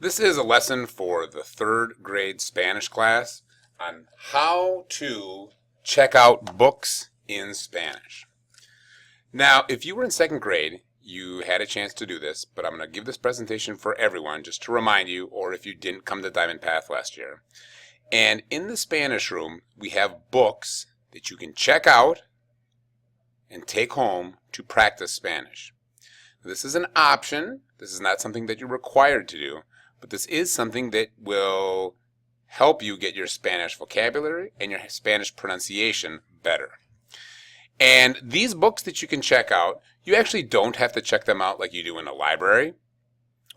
This is a lesson for the third grade Spanish class on how to check out books in Spanish. Now, if you were in second grade, you had a chance to do this, but I'm going to give this presentation for everyone just to remind you, or if you didn't come to Diamond Path last year. And in the Spanish room, we have books that you can check out and take home to practice Spanish. This is an option. This is not something that you're required to do, but this is something that will help you get your Spanish vocabulary and your Spanish pronunciation better. And these books that you can check out, you actually don't have to check them out like you do in a library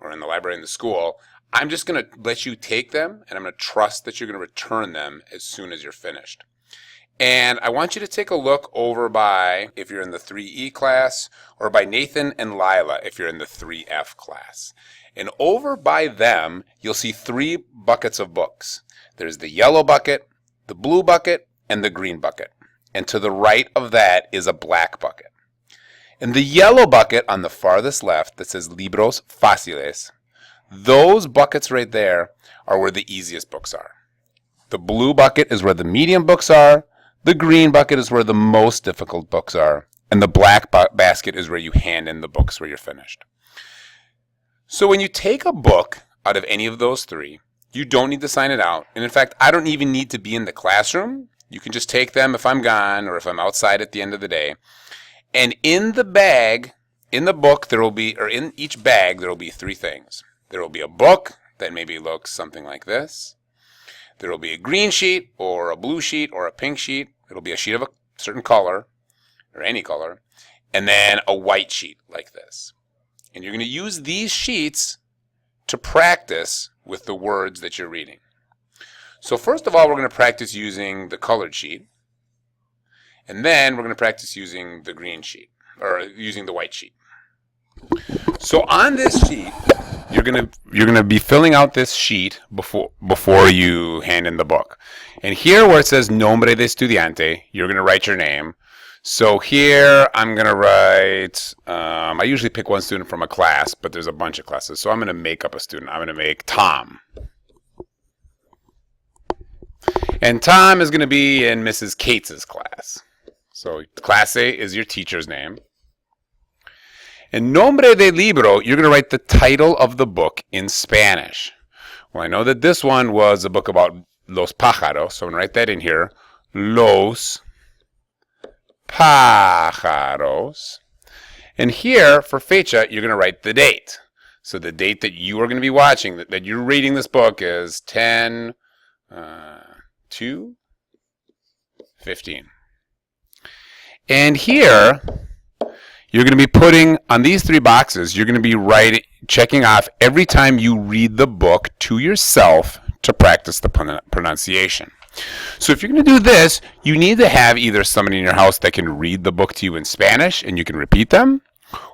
or in the library in the school. I'm just going to let you take them, and I'm going to trust that you're going to return them as soon as you're finished. And I want you to take a look over by, if you're in the 3E class, or by Nathan and Lila if you're in the 3F class. And over by them, you'll see 3 buckets of books. There's the yellow bucket, the blue bucket, and the green bucket. And to the right of that is a black bucket. In the yellow bucket on the farthest left that says Libros Fáciles, those buckets right there are where the easiest books are. The blue bucket is where the medium books are. The green bucket is where the most difficult books are. And the black basket is where you hand in the books where you're finished. So when you take a book out of any of those 3, you don't need to sign it out. And in fact, I don't even need to be in the classroom. You can just take them if I'm gone or if I'm outside at the end of the day. And in the bag, in the book, there will be, or in each bag, there will be 3 things. There will be a book that maybe looks something like this. There will be a green sheet or a blue sheet or a pink sheet. It'll be a sheet of a certain color or any color. And then a white sheet like this. And you're going to use these sheets to practice with the words that you're reading. So first of all, we're going to practice using the colored sheet. And then we're going to practice using the green sheet, or using the white sheet. So on this sheet, you're gonna be filling out this sheet before you hand in the book. And here where it says Nombre de Estudiante, you're going to write your name. So here I'm going to write, I usually pick one student from a class, but there's a bunch of classes. So I'm going to make up a student. I'm going to make Tom. And Tom is going to be in Mrs. Cates' class. So class A is your teacher's name. And Nombre de Libro, you're going to write the title of the book in Spanish. Well, I know that this one was a book about los pájaros, so I'm going to write that in here. Los pájaros. And here, for fecha, you're going to write the date. So the date that you are going to be watching, that you're reading this book is 10/2/15. And here, you're going to be putting, on these 3 boxes, you're going to be checking off every time you read the book to yourself to practice the pronunciation. So if you're going to do this, you need to have either somebody in your house that can read the book to you in Spanish and you can repeat them,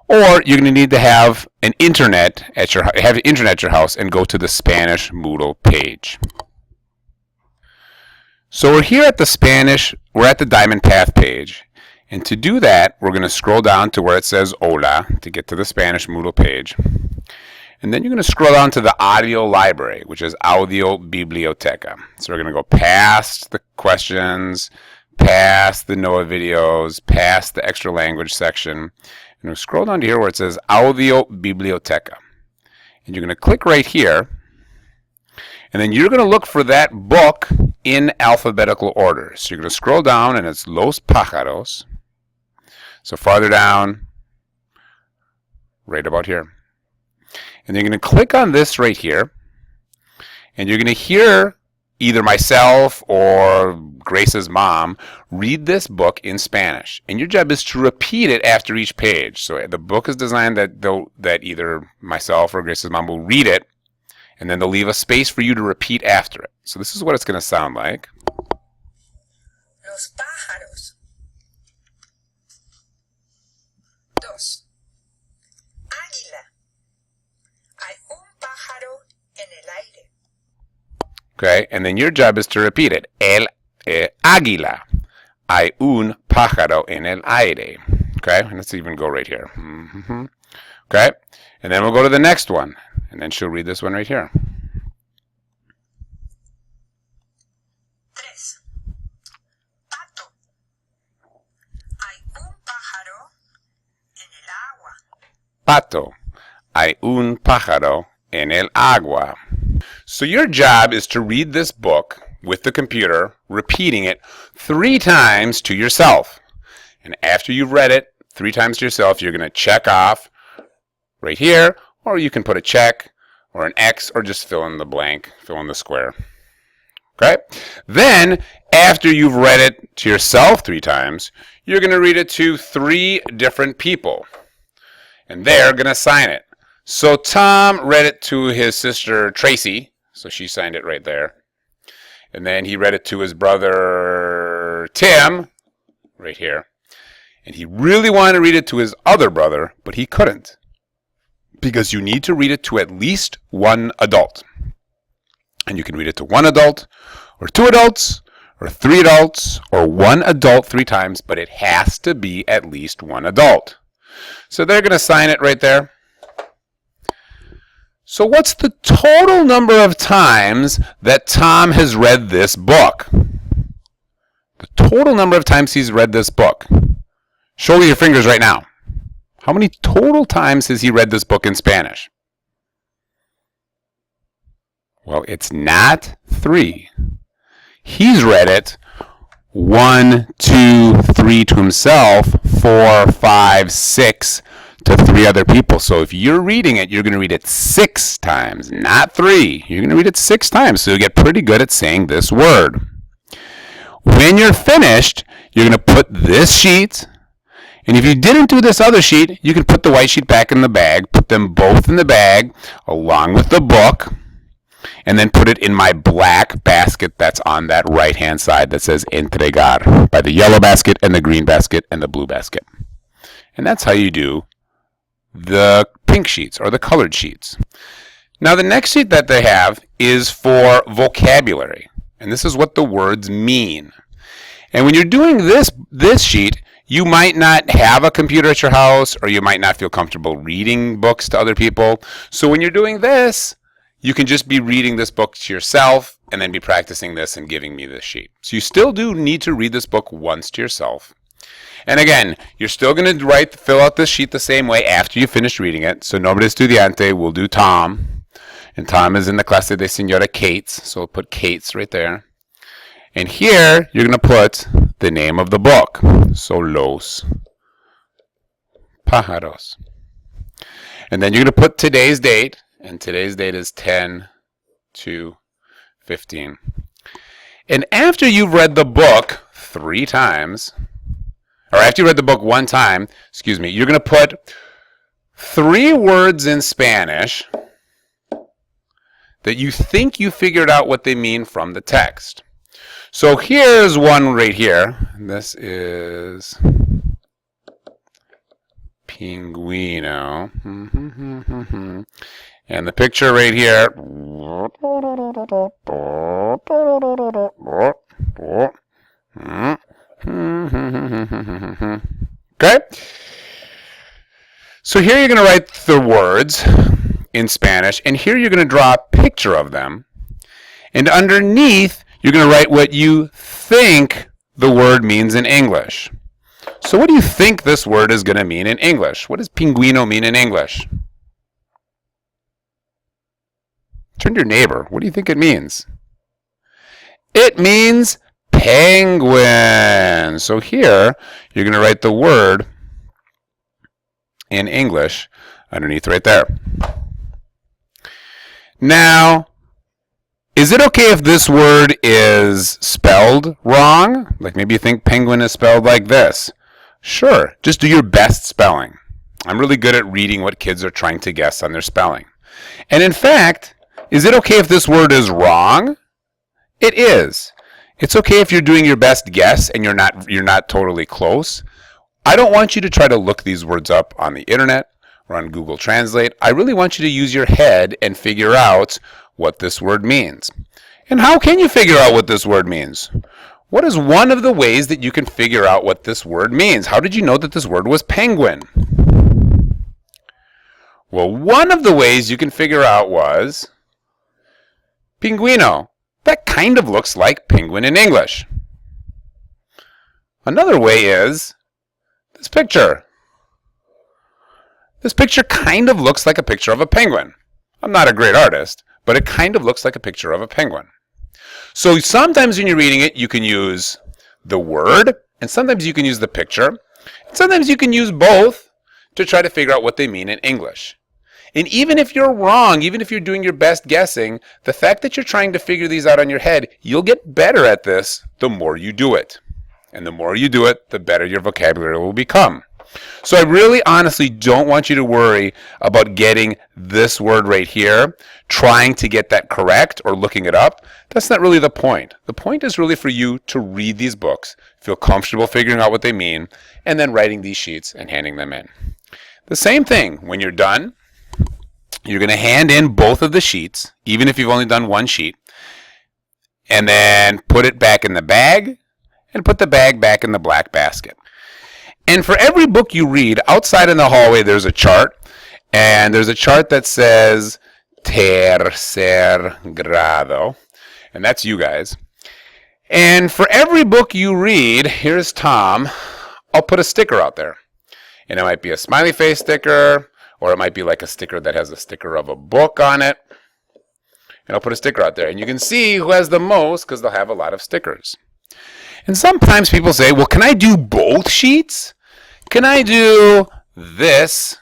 or you're going to need to have an internet at your house and go to the Spanish Moodle page. So we're here at we're at the Diamond Path page. And to do that, we're going to scroll down to where it says Hola to get to the Spanish Moodle page. And then you're going to scroll down to the audio library, which is Audio Biblioteca. So we're going to go past the questions, past the NOAA videos, past the extra language section. And we'll scroll down to here where it says Audio Biblioteca. And you're going to click right here. And then you're going to look for that book in alphabetical order. So you're going to scroll down and it's Los Pájaros. So farther down, right about here. And you're going to click on this right here. And you're going to hear either myself or Grace's mom read this book in Spanish. And your job is to repeat it after each page. So the book is designed that either myself or Grace's mom will read it, and then they'll leave a space for you to repeat after it. So this is what it's going to sound like. Los pájaros. 2. Águila. Hay un pájaro en el aire. Okay, and then your job is to repeat it. Águila. Hay un pájaro en el aire. Okay, let's even go right here. Okay, and then we'll go to the next one. And then she'll read this one right here. pato. Hay un pájaro en el agua. So your job is to read this book with the computer, repeating it 3 times to yourself. And after you've read it 3 times to yourself, you're going to check off right here, or you can put a check or an X or just fill in the blank, fill in the square. Okay? Then, after you've read it to yourself 3 times, you're going to read it to 3 different people. And they're going to sign it. So Tom read it to his sister Tracy, so she signed it right there. And then he read it to his brother Tim, right here. And he really wanted to read it to his other brother, but he couldn't. Because you need to read it to at least 1 adult. And you can read it to 1 adult, or 2 adults, or 3 adults, or 1 adult 3 times, but it has to be at least 1 adult. So they're going to sign it right there. So what's the total number of times that Tom has read this book? The total number of times he's read this book. Show me your fingers right now. How many total times has he read this book in Spanish? Well, it's not 3. He's read it 1, 2, 3 to himself, 4, 5, 6 to 3 other people. So if you're reading it, you're going to read it 6 times, not 3. You're going to read it 6 times, so you'll get pretty good at saying this word. When you're finished, you're going to put this sheet, and if you didn't do this other sheet, you can put the white sheet back in the bag, put them both in the bag along with the book, and then put it in my black basket that's on that right-hand side that says entregar, by the yellow basket and the green basket and the blue basket. And that's how you do the pink sheets or the colored sheets. Now the next sheet that they have is for vocabulary, and this is what the words mean. And when you're doing this sheet, you might not have a computer at your house, or you might not feel comfortable reading books to other people. So when you're doing this, you can just be reading this book to yourself and then be practicing this and giving me this sheet. So you still do need to read this book once to yourself. And again, you're still going to fill out this sheet the same way after you finish reading it. So nombre estudiante will do Tom. And Tom is in the clase de Señora Kate's. So we'll put Kate's right there. And here, you're going to put the name of the book. So Los Pájaros. And then you're going to put today's date. And today's date is 10/2/15. And after you've read the book 3 times, or after you read the book 1 time, you're going to put 3 words in Spanish that you think you figured out what they mean from the text. So here's one right here. This is Pingüino. And the picture right here. Okay? So here you're going to write the words in Spanish, and here you're going to draw a picture of them. And underneath, you're going to write what you think the word means in English. So what do you think this word is going to mean in English? What does pingüino mean in English? Turn to your neighbor. What do you think it means? It means penguin. So here, you're going to write the word in English underneath right there. Now, is it okay if this word is spelled wrong? Like maybe you think penguin is spelled like this. Sure, just do your best spelling. I'm really good at reading what kids are trying to guess on their spelling. And in fact, is it okay if this word is wrong? It is. It's okay if you're doing your best guess and you're not totally close. I don't want you to try to look these words up on the internet or on Google Translate. I really want you to use your head and figure out what this word means. And how can you figure out what this word means? What is one of the ways that you can figure out what this word means? How did you know that this word was penguin? Well, one of the ways you can figure out was pingüino. That kind of looks like penguin in English. Another way is this picture. This picture kind of looks like a picture of a penguin. I'm not a great artist, but it kind of looks like a picture of a penguin. So sometimes when you're reading it, you can use the word, and sometimes you can use the picture, and sometimes you can use both to try to figure out what they mean in English. And even if you're wrong, even if you're doing your best guessing, the fact that you're trying to figure these out on your head, you'll get better at this the more you do it. And the more you do it, the better your vocabulary will become. So I really honestly don't want you to worry about getting this word right here, trying to get that correct or looking it up. That's not really the point. The point is really for you to read these books, feel comfortable figuring out what they mean, and then writing these sheets and handing them in. The same thing, when you're done, you're going to hand in both of the sheets, even if you've only done one sheet, and then put it back in the bag, and put the bag back in the black basket. And for every book you read, outside in the hallway there's a chart, and there's a chart that says tercer grado, and that's you guys. And for every book you read, here's Tom, I'll put a sticker out there. And it might be a smiley face sticker, or it might be like a sticker that has a sticker of a book on it. And I'll put a sticker out there. And you can see who has the most because they'll have a lot of stickers. And sometimes people say, well, can I do both sheets? Can I do this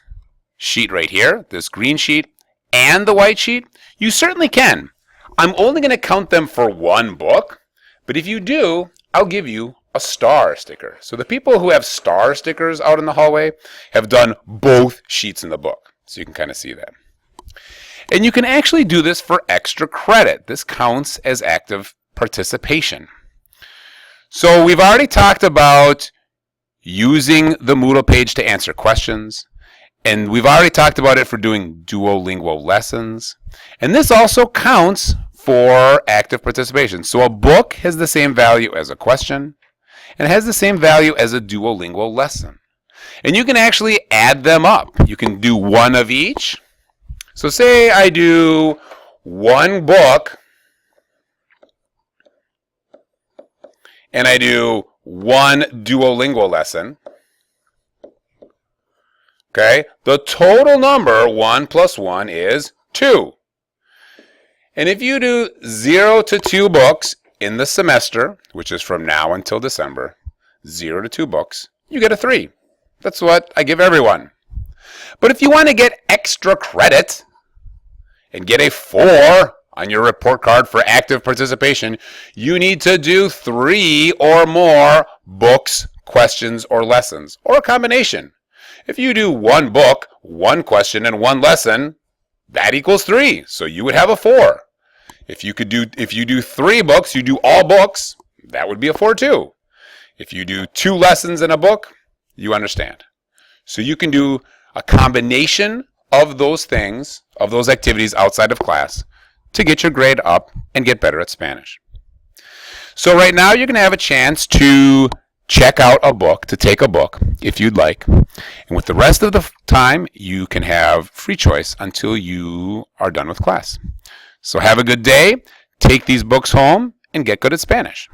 sheet right here, this green sheet, and the white sheet? You certainly can. I'm only going to count them for one book, but if you do, I'll give you a star sticker. So the people who have star stickers out in the hallway have done both sheets in the book. So you can kind of see that. And you can actually do this for extra credit. This counts as active participation. So we've already talked about using the Moodle page to answer questions. And we've already talked about it for doing Duolingo lessons. And this also counts for active participation. So a book has the same value as a question, and it has the same value as a Duolingo lesson. And you can actually add them up. You can do one of each. So say I do one book, and I do one Duolingo lesson. Okay, the total number, 1 plus 1, is 2. And if you do 0 to 2 books in the semester, which is from now until December, 0 to 2 books, you get a 3. That's what I give everyone. But if you want to get extra credit and get a 4 on your report card for active participation, you need to do 3 or more books, questions, or lessons, or a combination. If you do one book, one question, and one lesson, that equals 3. So you would have a 4. If you do 3 books, you do all books, that would be a 4 too. If you do 2 lessons in a book, you understand. So you can do a combination of those things, of those activities outside of class, to get your grade up and get better at Spanish. So right now you're going to have a chance to check out a book, to take a book, if you'd like. And with the rest of the time, you can have free choice until you are done with class. So have a good day, take these books home, and get good at Spanish.